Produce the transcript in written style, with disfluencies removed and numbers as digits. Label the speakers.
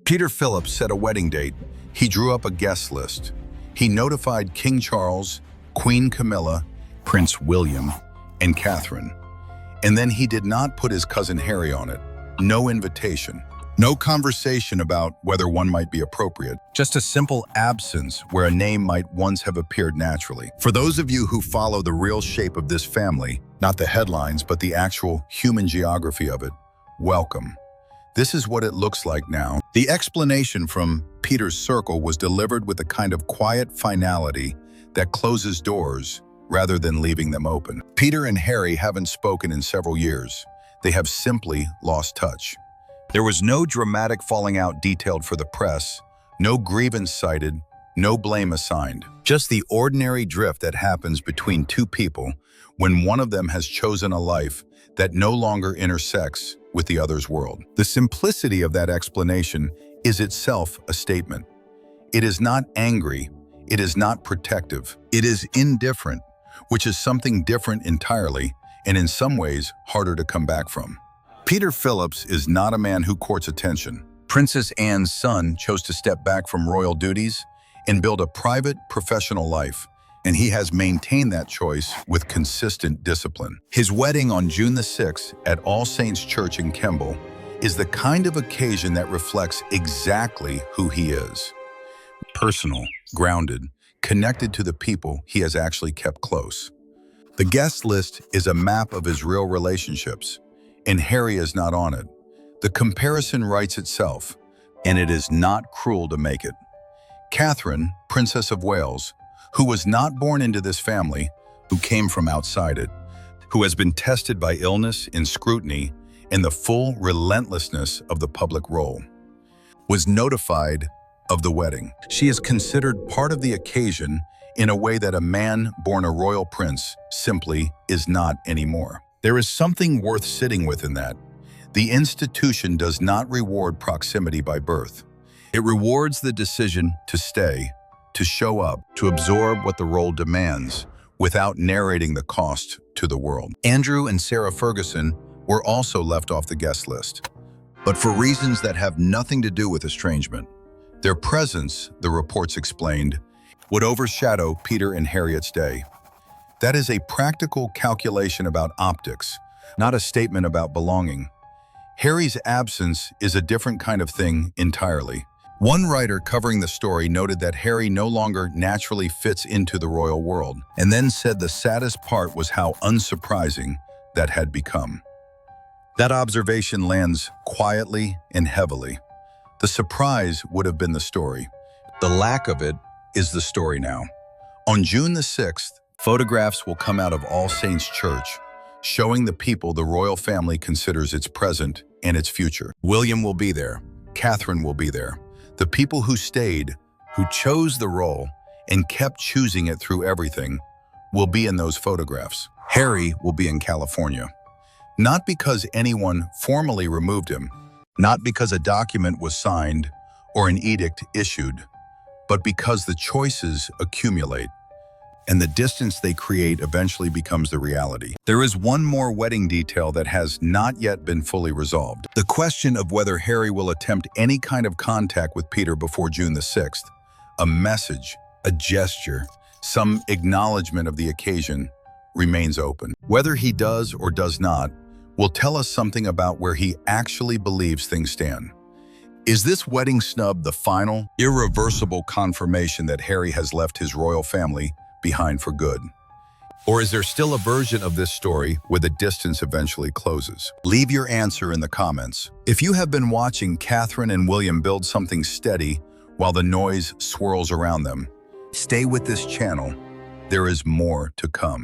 Speaker 1: Peter Phillips set a wedding date. He drew up a guest list. He notified King Charles, Queen Camilla, Prince William, and Catherine. And then he did not put his cousin Harry on it. No invitation. No conversation about whether one might be appropriate. Just a simple absence where a name might once have appeared naturally. For those of you who follow the real shape of this family, not the headlines, but the actual human geography of it, welcome. This is what it looks like now. The explanation from Peter's circle was delivered with a kind of quiet finality that closes doors rather than leaving them open. Peter and Harry haven't spoken in several years. They have simply lost touch. There was no dramatic falling out detailed for the press, no grievance cited, no blame assigned. Just the ordinary drift that happens between two people when one of them has chosen a life that no longer intersects with the other's world. The simplicity of that explanation is itself a statement. It is not angry, it is not protective, it is indifferent, which is something different entirely and in some ways harder to come back from. Peter Phillips is not a man who courts attention. Princess Anne's son chose to step back from royal duties and build a private, professional life, and he has maintained that choice with consistent discipline. His wedding on June the 6th at All Saints Church in Kemble is the kind of occasion that reflects exactly who he is. Personal, grounded, connected to the people he has actually kept close. The guest list is a map of his real relationships, and Harry is not on it. The comparison writes itself, and it is not cruel to make it. Catherine, Princess of Wales, who was not born into this family, who came from outside it, who has been tested by illness and scrutiny and the full relentlessness of the public role, was notified of the wedding. She is considered part of the occasion in a way that a man born a royal prince simply is not anymore. There is something worth sitting with in that. The institution does not reward proximity by birth. It rewards the decision to stay, to show up, to absorb what the role demands without narrating the cost to the world. Andrew and Sarah Ferguson were also left off the guest list, but for reasons that have nothing to do with estrangement. Their presence, the reports explained, would overshadow Peter and Harriet's day. That is a practical calculation about optics, not a statement about belonging. Harry's absence is a different kind of thing entirely. One writer covering the story noted that Harry no longer naturally fits into the royal world, and then said the saddest part was how unsurprising that had become. That observation lands quietly and heavily. The surprise would have been the story. The lack of it is the story now. On June the 6th, photographs will come out of All Saints Church, showing the people the royal family considers its present and its future. William will be there. Catherine will be there. The people who stayed, who chose the role, and kept choosing it through everything, will be in those photographs. Harry will be in California. Not because anyone formally removed him, not because a document was signed or an edict issued, but because the choices accumulate, and the distance they create eventually becomes the reality. There is one more wedding detail that has not yet been fully resolved. The question of whether Harry will attempt any kind of contact with Peter before June the 6th, a message, a gesture, some acknowledgement of the occasion, remains open. Whether he does or does not will tell us something about where he actually believes things stand. Is this wedding snub the final, irreversible confirmation that Harry has left his royal family behind for good? Or is there still a version of this story where the distance eventually closes? Leave your answer in the comments. If you have been watching Catherine and William build something steady while the noise swirls around them, stay with this channel. There is more to come.